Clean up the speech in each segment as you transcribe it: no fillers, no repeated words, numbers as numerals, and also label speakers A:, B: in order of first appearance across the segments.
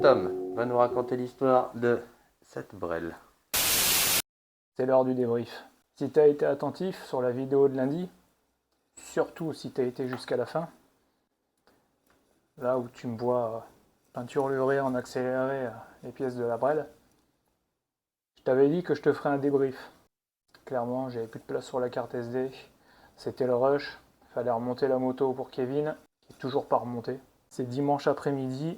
A: Tom va nous raconter l'histoire de cette brêle.
B: C'est l'heure du débrief. Si tu as été attentif sur la vidéo de lundi, surtout si tu as été jusqu'à la fin, là où tu me vois peinturer en accéléré les pièces de la brêle, je t'avais dit que je te ferais un débrief. Clairement, j'avais plus de place sur la carte SD, c'était le rush, il fallait remonter la moto pour Kevin, qui n'est toujours pas remonté. C'est dimanche après-midi,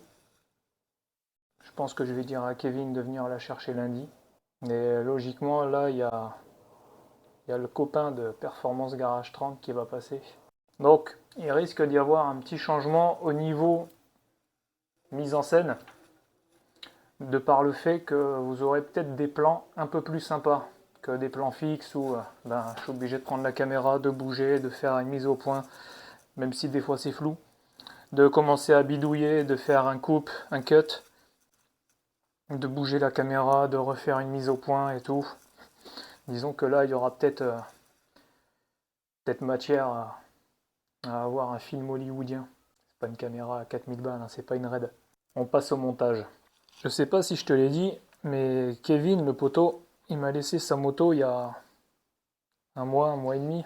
B: je pense que je vais dire à Kevin de venir la chercher lundi. Mais logiquement, là, il y a le copain de Performance Garage 30 qui va passer. Donc, il risque d'y avoir un petit changement au niveau mise en scène, de par le fait que vous aurez peut-être des plans un peu plus sympas que des plans fixes où je suis obligé de prendre la caméra, de bouger, de faire une mise au point, même si des fois c'est flou, de commencer à bidouiller, de faire un coupe, un cut, de bouger la caméra, de refaire une mise au point et tout. Disons que là, il y aura peut-être matière à avoir un film hollywoodien. C'est pas une caméra à 4000 balles, hein, c'est pas une RED. On passe au montage. Je sais pas si je te l'ai dit, mais Kevin, le poteau, il m'a laissé sa moto il y a un mois et demi.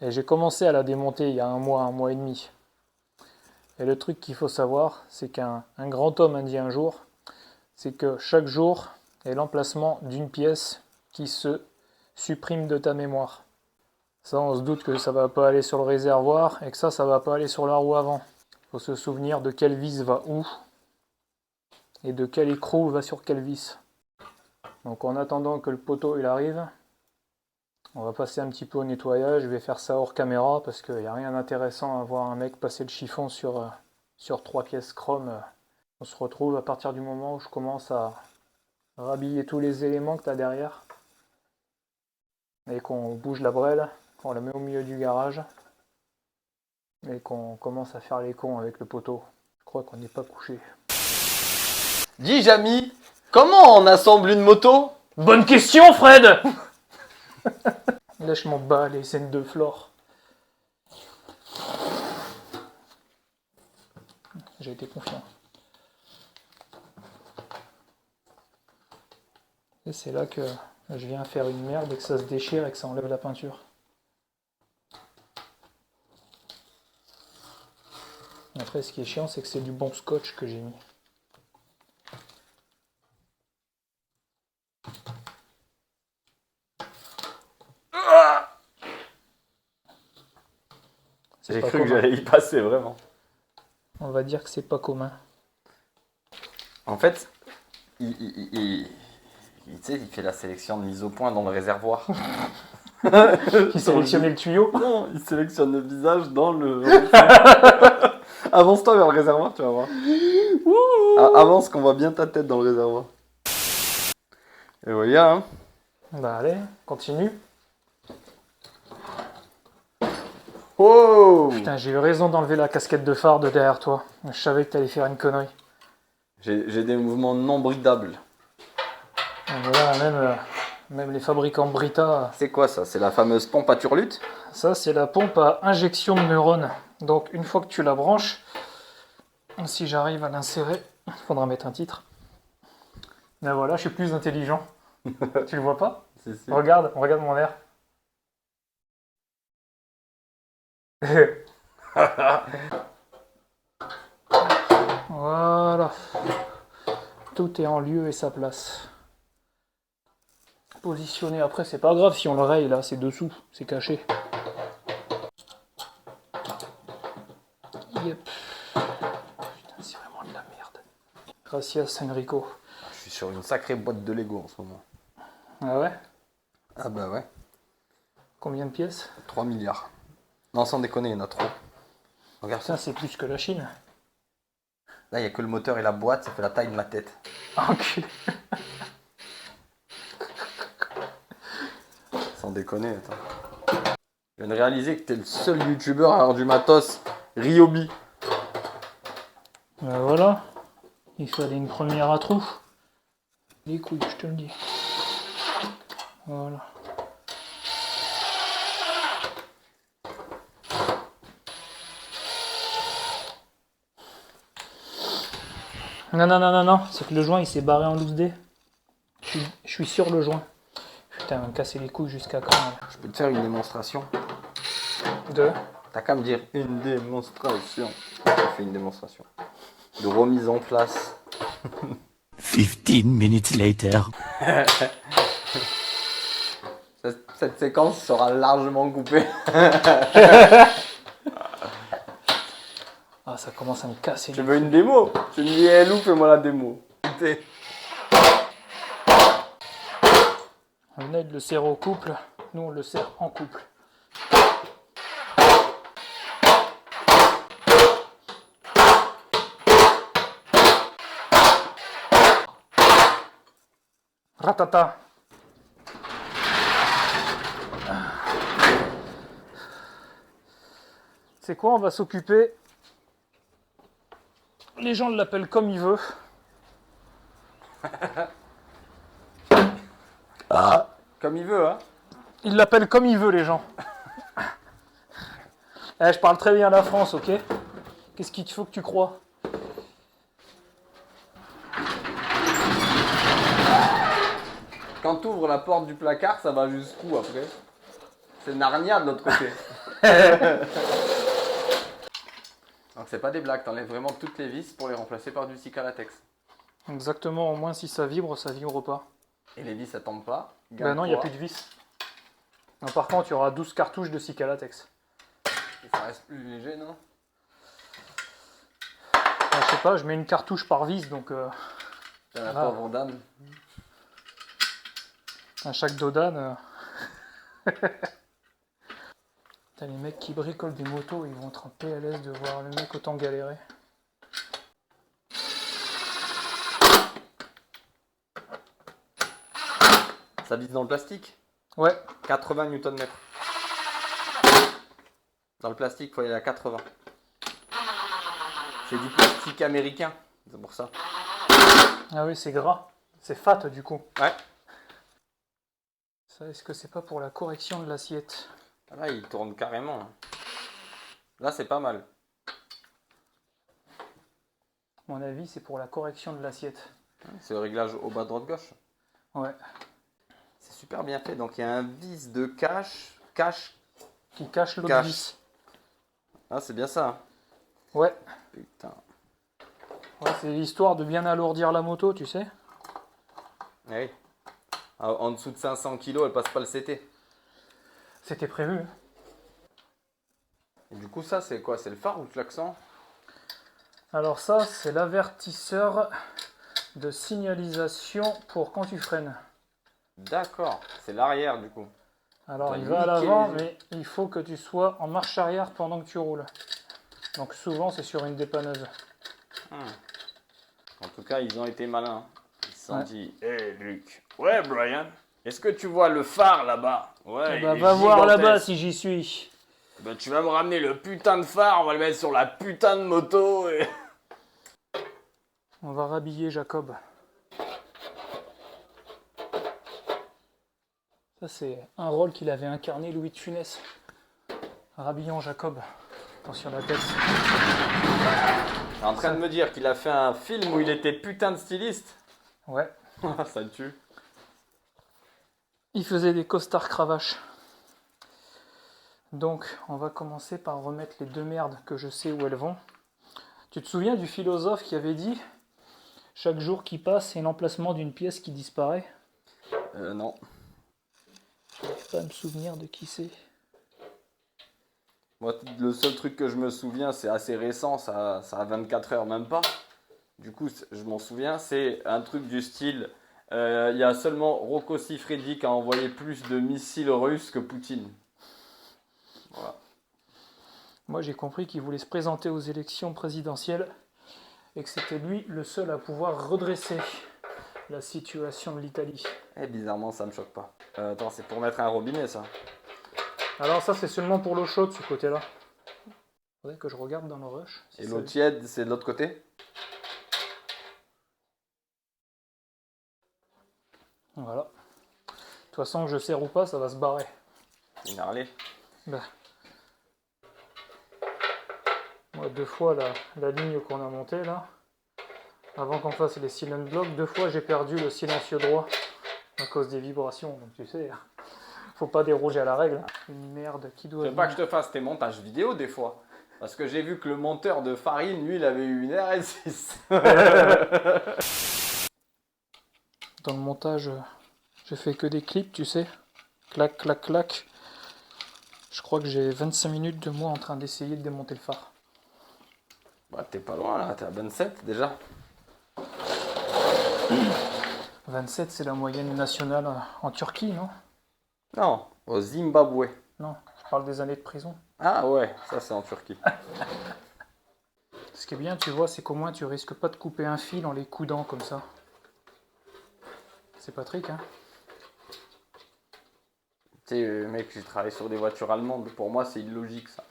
B: Et j'ai commencé à la démonter il y a un mois et demi. Et le truc qu'il faut savoir, c'est qu'un grand homme a dit un jour, c'est que chaque jour est l'emplacement d'une pièce qui se supprime de ta mémoire. Ça, on se doute que ça va pas aller sur le réservoir et que ça va pas aller sur la roue avant. Il faut se souvenir de quelle vis va où et de quel écrou va sur quelle vis. Donc en attendant que le poteau il arrive, on va passer un petit peu au nettoyage. Je vais faire ça hors caméra parce qu'il n'y a rien d'intéressant à voir un mec passer le chiffon sur 3 pièces chrome. On se retrouve à partir du moment où je commence à rhabiller tous les éléments que tu as derrière et qu'on bouge la brêle, qu'on la met au milieu du garage et qu'on commence à faire les cons avec le poteau. Je crois qu'on n'est pas couché.
A: Dis Jamy, comment on assemble une moto?
B: Bonne question, Fred. Là, je m'en bats les scènes de Flore. J'ai été confiant. Et c'est là que je viens faire une merde et que ça se déchire et que ça enlève la peinture. Après, ce qui est chiant, c'est que c'est du bon scotch que j'ai mis.
A: J'ai cru que j'allais y passer, vraiment.
B: On va dire que c'est pas commun.
A: En fait, il fait la sélection de mise au point dans le réservoir.
B: Il sélectionnait le tuyau?
A: Non, il sélectionne le visage dans le... Avance-toi vers le réservoir, tu vas voir. Avance qu'on voit bien ta tête dans le réservoir. Et voilà, hein.
B: Bah allez, continue.
A: Oh!
B: Putain, j'ai eu raison d'enlever la casquette de phare de derrière toi. Je savais que t'allais faire une connerie.
A: J'ai des mouvements non bridables.
B: Et voilà, même les fabricants Brita.
A: C'est quoi ça? C'est la fameuse pompe à turlute?
B: Ça, c'est la pompe à injection de neurones. Donc, une fois que tu la branches, si j'arrive à l'insérer, il faudra mettre un titre. Ben voilà, je suis plus intelligent. Tu le vois pas?
A: Si, si.
B: Regarde mon air. Voilà. Tout est en lieu et sa place. Positionné après, c'est pas grave si on le raye là, c'est dessous, c'est caché. Yep. Putain, c'est vraiment de la merde. Gracias Enrico.
A: Je suis sur une sacrée boîte de Lego en ce moment.
B: Ah ouais?
A: Ah bah ouais.
B: Combien de pièces?
A: 3 milliards. Non, sans déconner, il y en a trop. Regarde ça.
B: Putain, c'est plus que la Chine.
A: Là, il n'y a que le moteur et la boîte, ça fait la taille de ma tête.
B: Enculé.
A: Sans déconner, attends. Je viens de réaliser que t'es le seul youtubeur à avoir du matos Ryobi.
B: Ben voilà. Il fallait une première à trous. Les couilles, je te le dis. Voilà. Non, non, non, non, non, c'est que le joint il s'est barré en loose D. Je suis sur le joint. Putain, me casser les couilles jusqu'à quand là.
A: Je peux te faire une démonstration.
B: De
A: T'as qu'à me dire une démonstration. Je fais une démonstration. De remise en place.
C: 15 minutes later.
A: Cette séquence sera largement coupée.
B: Ah, ça commence à me casser.
A: Tu veux une démo? Tu me dis, hey Lou, fais-moi la démo.
B: On aide le serre au couple, nous on le serre en couple. Ratata. C'est quoi, on va s'occuper. Les gens l'appellent comme ils veulent.
A: Comme il veut, hein.
B: Ils l'appellent comme ils veulent, les gens. Je parle très bien la France, ok? Qu'est-ce qu'il faut que tu crois?
A: Quand tu ouvres la porte du placard, ça va jusqu'où après? C'est Narnia de l'autre côté. Donc c'est pas des blagues, t'enlèves vraiment toutes les vis pour les remplacer par du Cicalatex.
B: Exactement, au moins si ça vibre pas.
A: Et les vis ça tombe pas.
B: Ben non, il n'y a plus de vis. Non, par contre, il y aura 12 cartouches de Cicalatex.
A: Et ça reste plus léger, non?
B: Je sais pas, je mets une cartouche par vis, donc
A: C'est la pauvre dame.
B: à chaque dodane. Putain, les mecs qui bricolent des motos, ils vont être en PLS de voir le mec autant galérer.
A: Ça vise dans le plastique?
B: Ouais,
A: 80 Nm. Dans le plastique, il faut aller à 80. C'est du plastique américain, c'est pour ça.
B: ah oui, c'est gras. C'est fat du coup.
A: Ouais.
B: Ça, est-ce que c'est pas pour la correction de l'assiette?
A: Là, il tourne carrément. Là, c'est pas mal.
B: À mon avis, c'est pour la correction de l'assiette.
A: C'est le réglage au bas droite gauche.
B: Ouais.
A: C'est super bien fait. Donc, il y a un vis de cache. Cache.
B: Qui cache l'autre
A: Cache.
B: vis.
A: Ah, c'est bien ça.
B: Ouais.
A: Putain.
B: Ouais, c'est l'histoire de bien alourdir la moto, tu sais.
A: Oui. En dessous de 500 kg, elle passe pas le CT.
B: C'était prévu. Hein.
A: Et du coup, ça, c'est quoi? C'est le phare ou le klaxon?
B: Alors ça, c'est l'avertisseur de signalisation pour quand tu freines.
A: D'accord. C'est l'arrière, du coup.
B: Alors
A: T'as
B: il va à
A: niqué
B: l'avant,
A: les yeux.
B: mais il faut que tu sois en marche arrière pendant que tu roules. Donc souvent, c'est sur une dépanneuse.
A: En tout cas, ils ont été malins. Ils se sont
B: Ouais.
A: dit, hé Luc, ouais Brian, est-ce que tu vois le phare là-bas? Ouais,
B: Bah,
A: il est
B: va voir
A: gigantesque.
B: là-bas si j'y suis.
A: Bah, tu vas me ramener le putain de phare, on va le mettre sur la putain de moto. Et...
B: On va rhabiller Jacob. Ça, c'est un rôle qu'il avait incarné Louis de Funès. Rhabillant Jacob. Attention à la tête.
A: T'es en train de me dire qu'il a fait un film où il était putain de styliste?
B: Ouais.
A: Ça le tue.
B: Il faisait des costards cravaches. Donc, on va commencer par remettre les deux merdes que je sais où elles vont. Tu te souviens du philosophe qui avait dit « Chaque jour qui passe, c'est l'emplacement d'une pièce qui disparaît ».
A: Non.
B: Je n'arrive pas à me souvenir de qui c'est.
A: Moi, le seul truc que je me souviens, c'est assez récent, ça a 24 heures, même pas. Du coup, je m'en souviens, c'est un truc du style, il y a seulement Rocco Siffredi qui a envoyé plus de missiles russes que Poutine. Voilà.
B: Moi, j'ai compris qu'il voulait se présenter aux élections présidentielles et que c'était lui le seul à pouvoir redresser la situation de l'Italie.
A: Et bizarrement, ça me choque pas. Attends, c'est pour mettre un robinet, ça.
B: Alors ça, c'est seulement pour l'eau chaude, ce côté-là. Faudrait que je regarde dans le rush. si
A: Et
B: ça-
A: l'eau tiède, c'est de l'autre côté?
B: Voilà. De toute façon, que je serre ou pas, ça va se barrer.
A: Une Harley.
B: Bah. Moi, 2 fois la ligne qu'on a montée, là, Avant qu'on fasse les silent blocs, 2 fois j'ai perdu le silencieux droit à cause des vibrations. Donc tu sais, faut pas déroger à la règle. Une merde qui doit...
A: Je veux pas que je te fasse tes montages vidéo des fois. Parce que j'ai vu que le monteur de Farine, lui, il avait eu une RS6.
B: Dans le montage, j'ai fait que des clips, tu sais. Clac, clac, clac. Je crois que j'ai 25 minutes de moi en train d'essayer de démonter le phare.
A: Bah t'es pas loin là, t'es à 27 déjà.
B: 27, c'est la moyenne nationale en Turquie, non?
A: Non, au Zimbabwe.
B: Non, je parle des années de prison.
A: Ah ouais, ça c'est en Turquie.
B: Ce qui est bien, tu vois, c'est qu'au moins tu risques pas de couper un fil en les coudant comme ça. C'est Patrick, hein?
A: Tu sais, mec, j'ai travaillé sur des voitures allemandes. Pour moi, c'est illogique ça.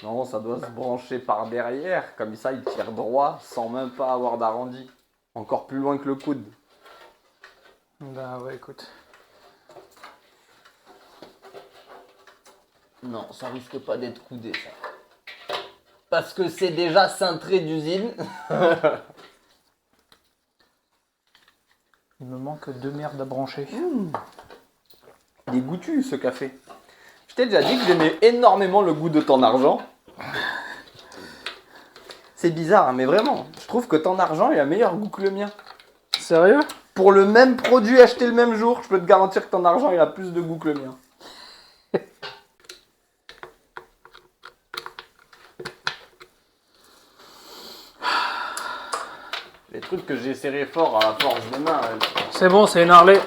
A: Non, ça doit se brancher par derrière. Comme ça, il tire droit sans même pas avoir d'arrondi. Encore plus loin que le coude.
B: Bah ouais, écoute.
A: Non, ça risque pas d'être coudé ça. Parce que c'est déjà cintré d'usine.
B: Il me manque 2 merdes à brancher.
A: Il est goûtu ce café. Je t'ai déjà dit que j'aimais énormément le goût de ton argent. C'est bizarre, hein, mais vraiment, je trouve que ton argent il a meilleur goût que le mien.
B: Sérieux?
A: Pour le même produit acheté le même jour, je peux te garantir que ton argent il a plus de goût que le mien. Les trucs que j'ai serrés fort à la force des mains.
B: C'est bon, c'est une Harley.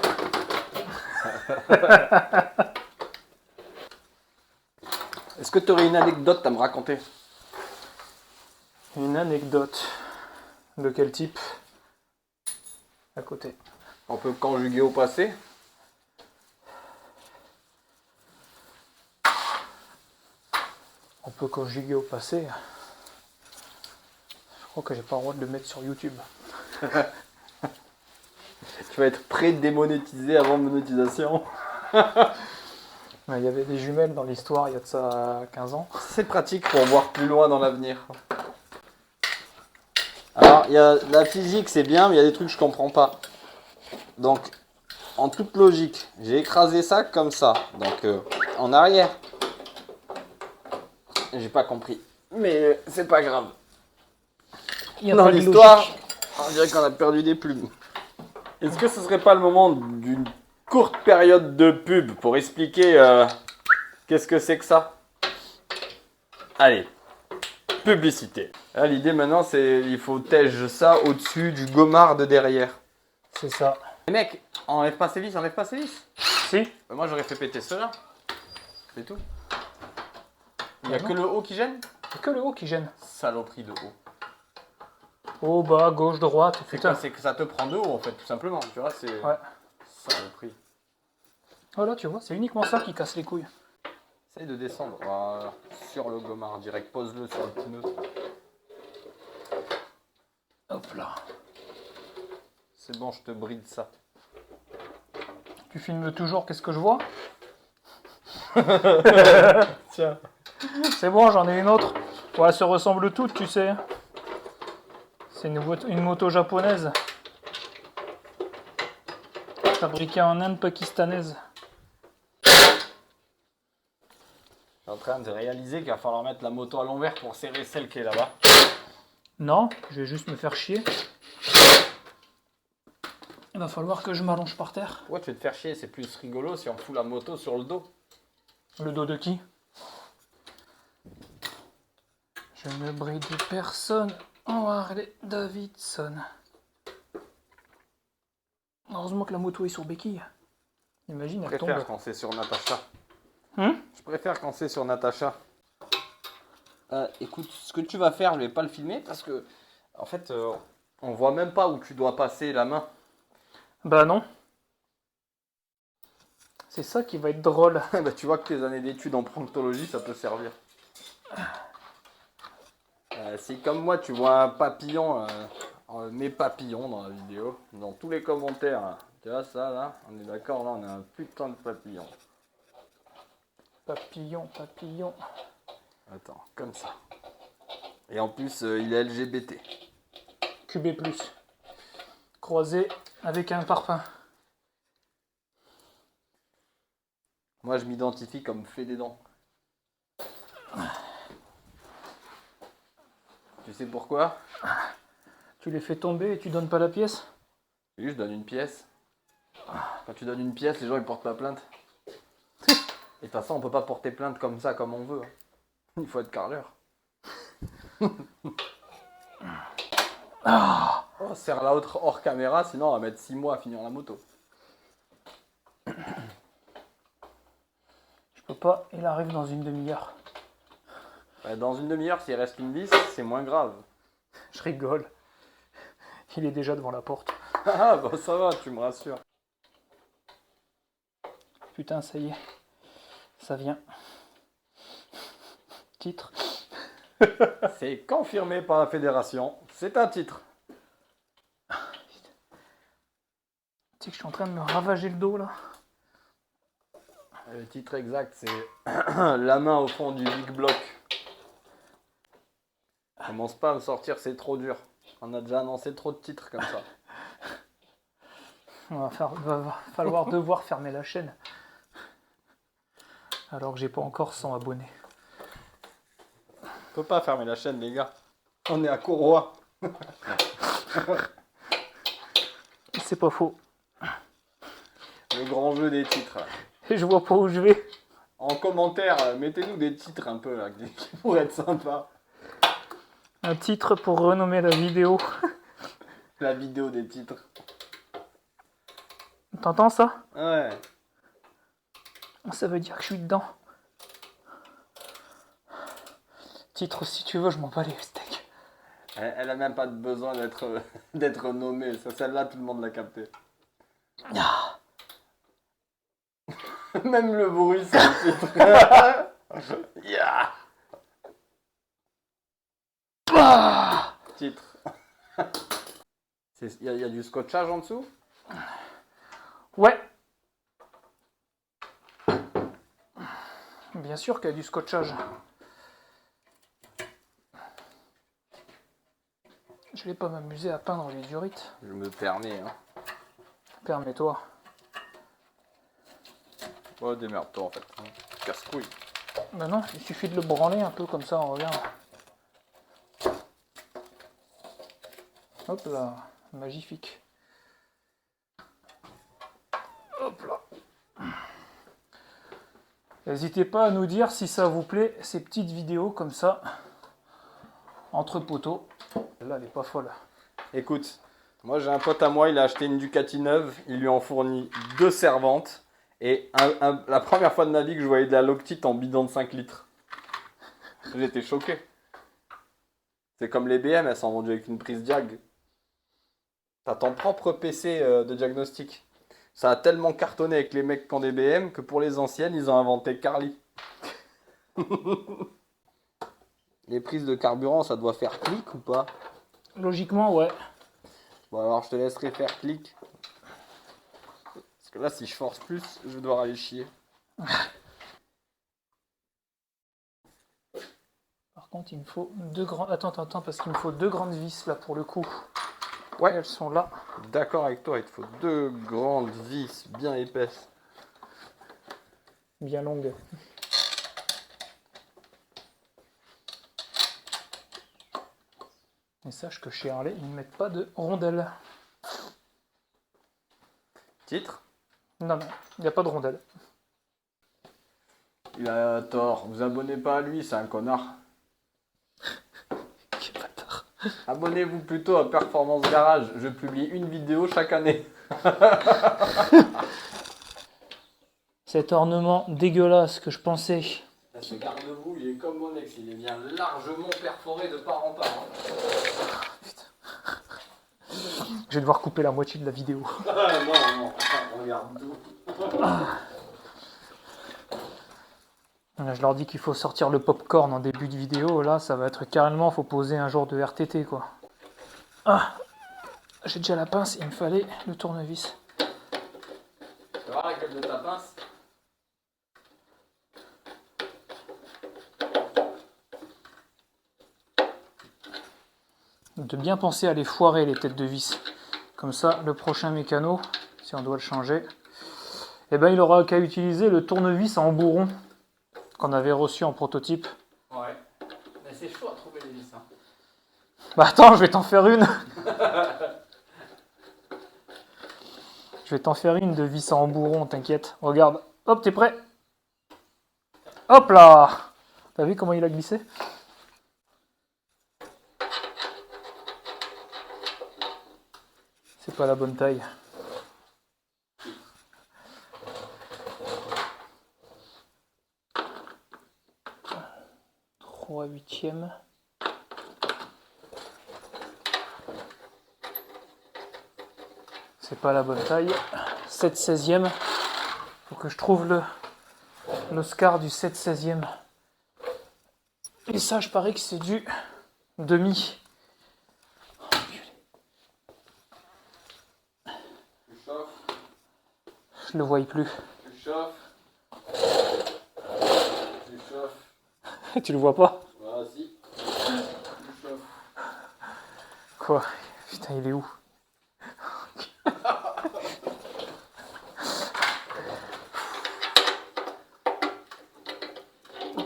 A: Est-ce que tu aurais une anecdote à me raconter?
B: Une anecdote. De quel type? À côté.
A: On peut conjuguer au passé?
B: On peut conjuguer au passé. Je crois que j'ai pas le droit de le mettre sur YouTube.
A: Tu vas être pré-démonétisé avant monétisation.
B: Il y avait des jumelles dans l'histoire il y a de ça 15 ans.
A: C'est pratique pour voir plus loin dans l'avenir. Alors, il y a la physique, c'est bien, mais il y a des trucs que je comprends pas. Donc, en toute logique, j'ai écrasé ça comme ça. Donc, en arrière. J'ai pas compris. Mais c'est pas grave.
B: Il y a
A: Dans
B: pas de
A: l'histoire,
B: logique.
A: on dirait qu'on a perdu des plumes. Est-ce que ce serait pas le moment d'une courte période de pub pour expliquer qu'est-ce que c'est que ça? Allez, publicité. Là, l'idée maintenant, c'est il faut tège ça au-dessus du gomard de derrière.
B: C'est ça.
A: Les mecs, enlève pas ces vis, enlève pas ces vis.
B: Si?
A: Moi, j'aurais fait péter cela. C'est tout. Il n'y a
B: Ah non.
A: que le haut qui gêne?
B: C'est que le haut qui gêne.
A: Saloperie de haut.
B: Haut, bas, gauche, droite,
A: C'est
B: putain.
A: quoi? C'est que ça te prend de haut en fait, tout simplement. Tu vois, c'est.
B: Ouais.
A: Saloperie.
B: Voilà, tu vois, c'est uniquement ça qui casse les couilles.
A: Essaye de descendre. Voilà. Sur le gomard direct. Pose-le sur le pneu.
B: Hop là.
A: C'est bon, je te bride ça.
B: Tu filmes toujours, qu'est-ce que je vois?
A: Tiens.
B: C'est bon, j'en ai une autre. Ouais, elles se ressemblent toutes, tu sais. C'est une moto japonaise. Fabriquée en Inde pakistanaise.
A: Je suis en train de réaliser qu'il va falloir mettre la moto à l'envers pour serrer celle qui est là-bas.
B: Non, je vais juste me faire chier. Il va falloir que je m'allonge par terre.
A: Ouais, tu veux te faire chier, c'est plus rigolo si on fout la moto sur le dos.
B: Le dos de qui? Je ne bride personne en Harley Davidson. Heureusement que la moto est sur béquille. Imagine,
A: Je
B: elle
A: préfère
B: tombe.
A: quand c'est sur Natacha.
B: Hum?
A: Je préfère quand c'est sur Natacha. Écoute, ce que tu vas faire, je vais pas le filmer parce que, en fait, on voit même pas où tu dois passer la main.
B: Bah non. C'est ça qui va être drôle.
A: Bah, tu vois que tes années d'études en promptologie, ça peut servir. Si comme moi, tu vois un papillon, mes papillons dans la vidéo, dans tous les commentaires, hein, tu vois ça là, on est d'accord, là on a un putain de papillon.
B: Papillon, papillon.
A: Attends, comme ça. Et en plus, il est LGBT.
B: QB+. Croisé avec un parpaing.
A: Moi, je m'identifie comme fait des dents. Tu sais pourquoi?
B: Tu les fais tomber et tu donnes pas la pièce?
A: Oui, je donne une pièce. Quand tu donnes une pièce, les gens ils portent pas plainte. Et de toute façon, on peut pas porter plainte comme ça, comme on veut. Il faut être carleur. Oh, serre la autre hors caméra, sinon on va mettre 6 mois à finir la moto.
B: Je peux pas, il arrive dans une demi-heure.
A: Dans une demi-heure, s'il reste une vis, c'est moins grave.
B: Je rigole. Il est déjà devant la porte.
A: Ah, bah ça va, tu me rassures.
B: Putain, ça y est. Ça vient. Titre.
A: C'est confirmé par la fédération. C'est un titre.
B: Tu sais que je suis en train de me ravager le dos là.
A: Le titre exact, c'est La main au fond du big block. Commence pas à me sortir, c'est trop dur. On a déjà annoncé trop de titres comme ça.
B: Va falloir devoir fermer la chaîne. Alors que j'ai pas encore 100 abonnés.
A: On peut pas fermer la chaîne, les gars. On est à Courroie.
B: C'est pas faux.
A: Le grand jeu des titres.
B: Et je vois pas où je vais.
A: En commentaire, mettez-nous des titres un peu là, qui pourraient être sympas.
B: Un titre pour renommer la vidéo.
A: La vidéo des titres.
B: T'entends ça?
A: Ouais.
B: Ça veut dire que je suis dedans. Titre, si tu veux, je m'en bats les steaks.
A: Elle a même pas besoin d'être nommée. Ça, celle-là, tout le monde l'a capté.
B: Ah.
A: Même le bruit, c'est un titre. Yeah.
B: Ah.
A: Titre. Il y a du scotchage en dessous?
B: Ouais. Bien sûr qu'il y a du scotchage. Je vais pas m'amuser à peindre les durites.
A: Je me permets. Hein.
B: Permets-toi.
A: Oh, démerde-toi en fait. Casse-couille.
B: Ben non, il suffit de le branler un peu comme ça, on regarde. Hop là, magnifique. Hop là. N'hésitez pas à nous dire si ça vous plaît, ces petites vidéos comme ça, entre poteaux. Là, elle est pas folle.
A: Écoute, moi j'ai un pote à moi, il a acheté une Ducati neuve, il lui en fournit 2 servantes. Et la première fois de ma vie que je voyais de la Loctite en bidon de 5 litres. J'étais choqué. C'est comme les BM, elles sont vendues avec une prise diag. T'as ton propre PC de diagnostic. Ça a tellement cartonné avec les mecs qui ont des BM que pour les anciennes, ils ont inventé Carly. Les prises de carburant, ça doit faire clic ou pas?
B: Logiquement, ouais.
A: Bon alors je te laisserai faire clic. Parce que là, si je force plus, je vais devoir aller chier.
B: Par contre, il me faut 2 grands... Attends, parce qu'il me faut 2 grandes vis là pour le coup.
A: Ouais.
B: Elles sont là.
A: D'accord avec toi, il te faut 2 grandes vis bien épaisses.
B: Bien longues. Et sache que chez Harley, ils ne mettent pas de rondelles.
A: Titre?
B: Non, il n'y a pas de rondelles.
A: Il a tort, vous abonnez pas à lui, c'est un connard.
B: Quel bâtard.
A: Abonnez-vous plutôt à Performance Garage, je publie une vidéo chaque année.
B: Cet ornement dégueulasse que je pensais.
A: Ce garde-vous, il est comme mon ex, il est bien largement perforé de part en part.
B: Je vais devoir couper la moitié de la vidéo.
A: Non, regarde tout.
B: Je leur dis qu'il faut sortir le popcorn en début de vidéo. Là, ça va être carrément, faut poser un jour de RTT, quoi. Ah, j'ai déjà la pince, il me fallait le tournevis.
A: Tu vas voir la gueule de ta pince?
B: de bien penser à les foirer les têtes de vis. Comme ça, le prochain mécano, si on doit le changer, eh ben, il aura qu'à utiliser le tournevis en bourron qu'on avait reçu en prototype.
A: Ouais. Mais c'est chaud à trouver les vis. Hein.
B: Bah attends, je vais t'en faire une. Je vais t'en faire une de vis en bourron, t'inquiète. Regarde, hop, t'es prêt? Hop là! T'as vu comment il a glissé? C'est pas la bonne taille. 3/8. C'est pas la bonne taille. 7/16. Faut que je trouve le scar du 7/16. Et ça, je parie que c'est du demi.
A: Tu chauffes,
B: Je le voyais plus.
A: tu chauffes, tu chauffes.
B: Tu le vois pas?
A: Voilà, si. Tu chauffes.
B: Quoi? Putain, il est où?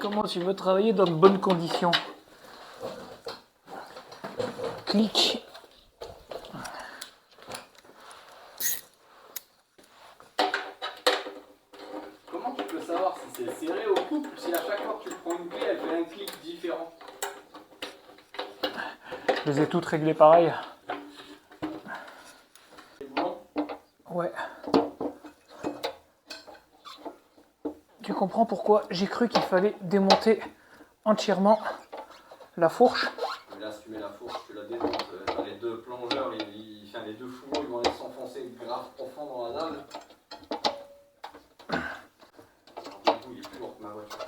B: Comment tu veux travailler dans de bonnes conditions? Clic.
A: Comment tu peux savoir si c'est serré au couple si à chaque fois que tu prends une clé, elle fait un clic différent?
B: Je les ai toutes réglées pareil.
A: C'est bon?
B: Ouais. Tu comprends pourquoi j'ai cru qu'il fallait démonter entièrement la fourche?
A: Mais là, si tu mets la fourche, tu la démontes. T'as les deux plongeurs, les deux fourreaux, ils vont aller s'enfoncer grave profond dans la dalle. Alors, du coup, il est plus lourd que ma voiture.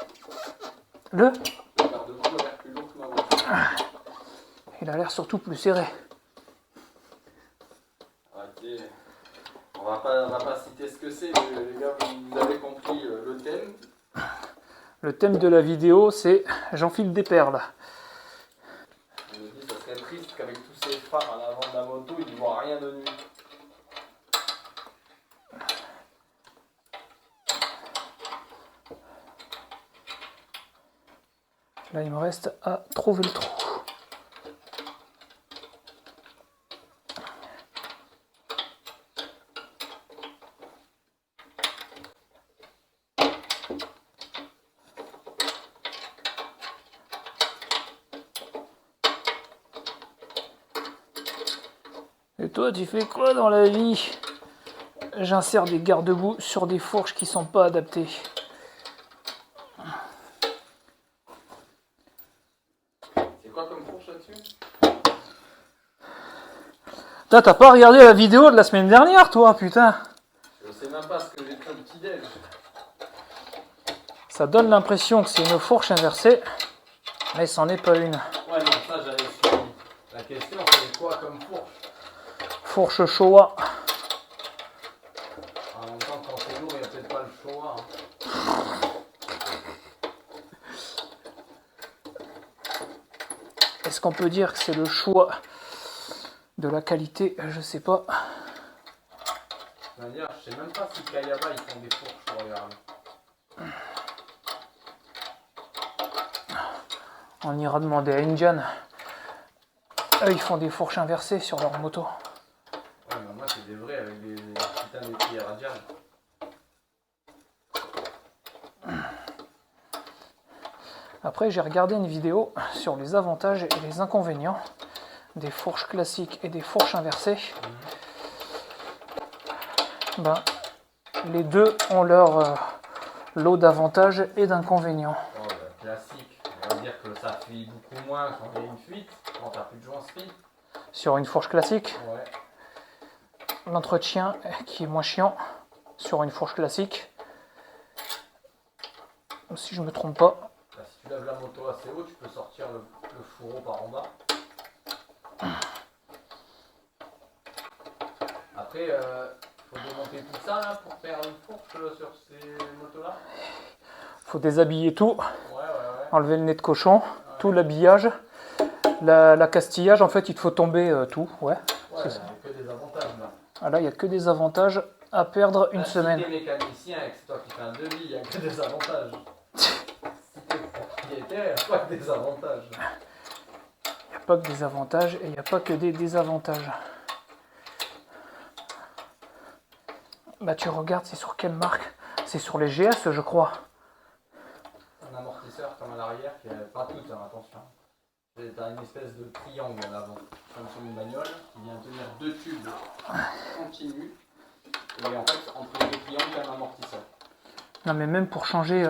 B: Le
A: Garde-moi, il a l'air plus lourd que ma voiture.
B: Il a l'air surtout plus serré.
A: Ok. On va pas citer ce que c'est, mais les gars, vous avez compris le thème.
B: Le thème de la vidéo, c'est j'enfile des perles.
A: Je me dis, ça serait triste qu'avec tous ces phares à l'avant de la moto, ils ne voient rien de nuit.
B: Là, il me reste à trouver le trou. Et toi, tu fais quoi dans la vie? J'insère des garde-boue sur des fourches qui sont pas adaptées.
A: C'est quoi comme fourche là-dessus?
B: T'as pas regardé la vidéo de la semaine dernière, toi, putain?
A: Je sais même pas ce que j'ai pris au petit-déj.
B: Ça donne l'impression que c'est une fourche inversée, mais c'en est pas une.
A: Ouais, non, ça j'avais suivi. La question, c'est quoi comme fourche?
B: Fourche Showa.
A: En même temps, quand c'est lourd, il n'y a peut-être pas le choix.
B: Est-ce qu'on peut dire que c'est le choix de la qualité? Je sais pas.
A: C'est-à-dire, je sais même pas si Kayaba ils font des fourches, je regarde.
B: On ira demander à Indian. Eux, ils font des fourches inversées sur leur moto.
A: Ouais, mais moi c'est des vrais avec des putains de pieds radiales.
B: Après, j'ai regardé une vidéo sur les avantages et les inconvénients des fourches classiques et des fourches inversées. Ben, les deux ont leur lot d'avantages et d'inconvénients.
A: Oh, bah, classique, on va dire que ça fuit beaucoup moins quand il y a une fuite, quand t'as plus de joincerie.
B: Sur une fourche classique,
A: Ouais.
B: l'entretien qui est moins chiant sur une fourche classique. Si je me trompe pas.
A: Bah, si tu lèves la moto assez haut, tu peux sortir le fourreau par en bas. Après, faut démonter tout ça là pour faire une fourche sur ces motos-là.
B: Faut déshabiller tout,
A: Ouais.
B: enlever le nez de cochon, tout l'habillage, La castillage, en fait, il te faut tomber tout. Ouais.
A: Ouais, il n'y a que des avantages là.
B: Ah, là, il n'y a que des avantages à perdre une semaine.
A: Si t'es mécanicien et que c'est toi qui fais un devis, il n'y a que des avantages. Si t'es propriétaire, il n'y a pas que des avantages.
B: Il n'y a pas que des avantages et il n'y a pas que des désavantages. Bah, tu regardes, c'est sur quelle marque? C'est sur les GS, je crois.
A: Un amortisseur comme à l'arrière, qui est pas tout, hein, attention. T'as une espèce de triangle à l'avant, comme sur une bagnole, qui vient tenir deux tubes continus. Et en fait, entre les deux triangles, il y a un amortisseur.
B: Non, mais même pour changer,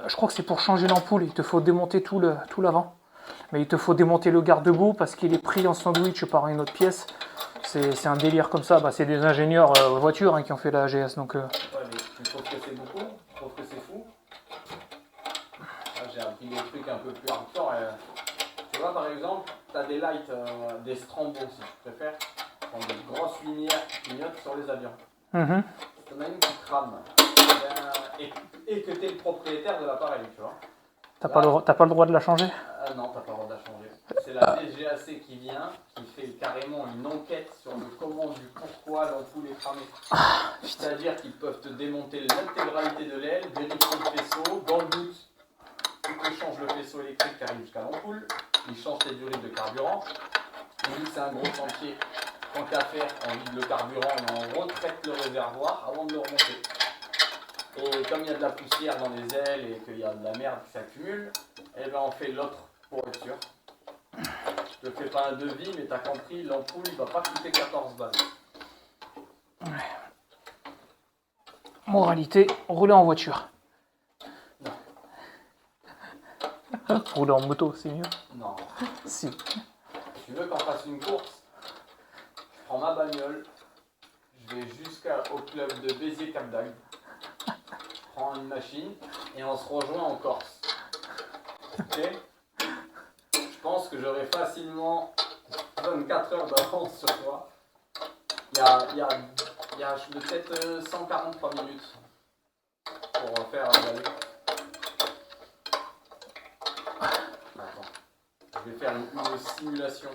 B: je crois que c'est pour changer l'ampoule, il te faut démonter tout l'avant. Mais il te faut démonter le garde-boue parce qu'il est pris en sandwich par une autre pièce. C'est un délire comme ça. Bah, c'est des ingénieurs voitures hein, qui ont fait la AGS. Donc,
A: Ouais, mais tu trouves que c'est beaucoup? Tu trouves que c'est fou? J'ai appris des trucs un peu plus hardcore. Tu vois, par exemple, tu as des lights, des Strambos, si tu préfères, qui ont des grosses lumières qui clignotent sur les avions. Si tu en as une qui crame, et que tu es le propriétaire de l'appareil, tu vois.
B: T'as pas le droit de la changer?
A: Non, t'as pas le droit de la changer. C'est la DGAC qui vient, qui fait carrément une enquête sur le comment, du pourquoi l'ampoule est cramée. C'est-à-dire qu'ils peuvent te démonter l'intégralité de l'aile, vérifier le faisceau, dans le doute, ils te changent le faisceau électrique qui arrive jusqu'à l'ampoule, ils changent tes durées de carburant, et vu que c'est un gros chantier, tant qu'à faire, on vide le carburant et on retraite le réservoir avant de le remonter. Et comme il y a de la poussière dans les ailes et qu'il y a de la merde qui s'accumule, eh ben on fait l'autre pour être sûr. Je te fais pas un devis, mais t'as compris, l'ampoule il va pas coûter 14 balles.
B: Moralité, rouler en voiture.
A: Non.
B: Rouler en moto, c'est mieux.
A: Non.
B: Si.
A: Tu veux qu'on fasse une course? Je prends ma bagnole, je vais jusqu'au club de Béziers-Cap d'Agde, je prends une machine et on se rejoint en Corse. Ok? Je pense que j'aurai facilement 24 heures d'avance sur toi. Il y a peut-être 143 minutes pour faire l'aller. Attends. Je vais faire une simulation.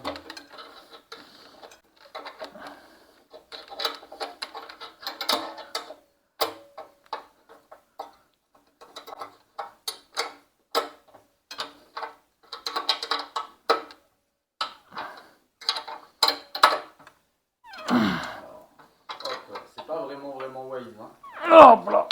A: C'est pas vraiment wise, hein.
B: Hop là.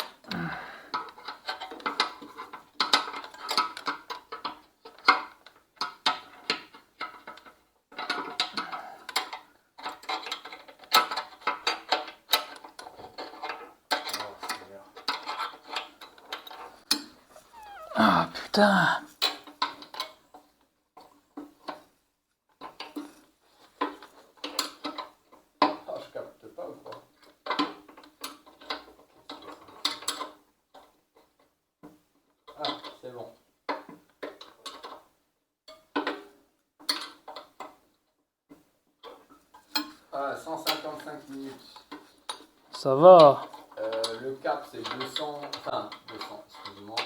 B: Ah putain.
A: Ah, je capte pas ou quoi? Ah, c'est bon. Ah, 155 minutes.
B: Ça va.
A: Le cap c'est 200, excusez-moi,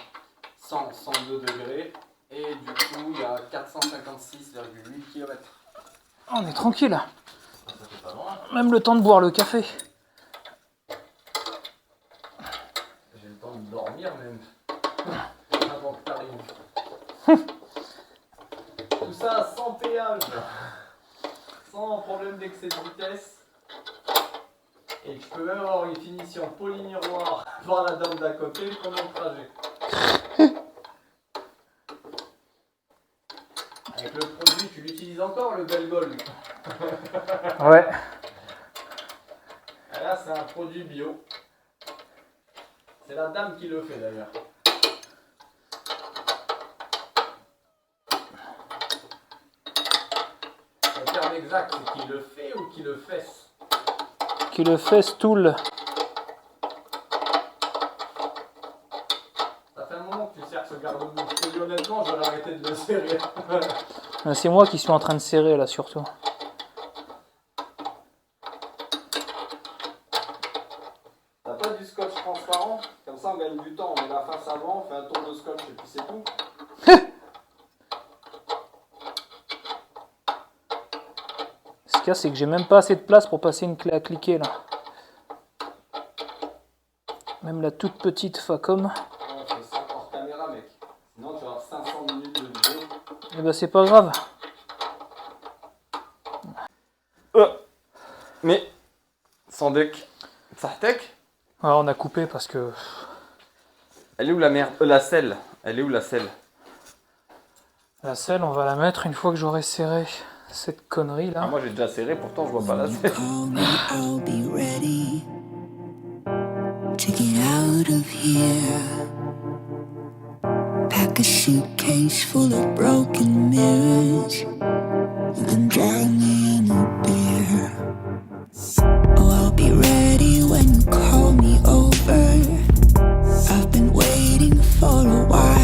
A: 102 degrés. Et du coup, il y a 456,8 km.
B: On est tranquille.
A: Ça fait pas loin.
B: Même le temps de boire le café.
A: J'ai le temps de dormir même. Avant que t'arrives. Tout ça sans péage. Sans problème d'excès de vitesse. Et je peux même avoir une finition polymiroir voir la dame d'à côté pendant le trajet. Avec le produit, tu l'utilises encore, le Belgol.
B: Ouais.
A: Et là, c'est un produit bio. C'est la dame qui le fait d'ailleurs. Le terme exact, c'est qui le fait ou qui le fesse?
B: Qui le festoule.
A: Ça fait un moment que tu serres ce garde-boue. Je te dis honnêtement, j'aurais arrêté de le serrer.
B: C'est moi qui suis en train de serrer là surtout.
A: T'as pas du scotch transparent? Comme ça on gagne du temps, on met la face avant, on fait un tour de scotch et puis c'est tout.
B: qu'il y a, c'est que j'ai même pas assez de place pour passer une clé à cliquer là. Même la toute petite Facom.
A: Ouais, fais ça hors caméra, mec. Sinon, tu vas avoir 500 minutes de vidéo.
B: Et bah c'est pas grave.
A: Mais, sans deck. Ça deck.
B: Ah, on a coupé parce que...
A: Elle est où la merde? La selle. Elle est où la selle?
B: La selle, on va la mettre une fois que j'aurai serré cette connerie là.
A: Ah, moi j'ai déjà serré, pourtant je vois pas la selle.
D: Call me, I'll be ready to get out of here. Pack a suitcase full of broken mirrors and then drown me in a beer. Oh, I'll be ready when you call me over. I've been waiting for a while.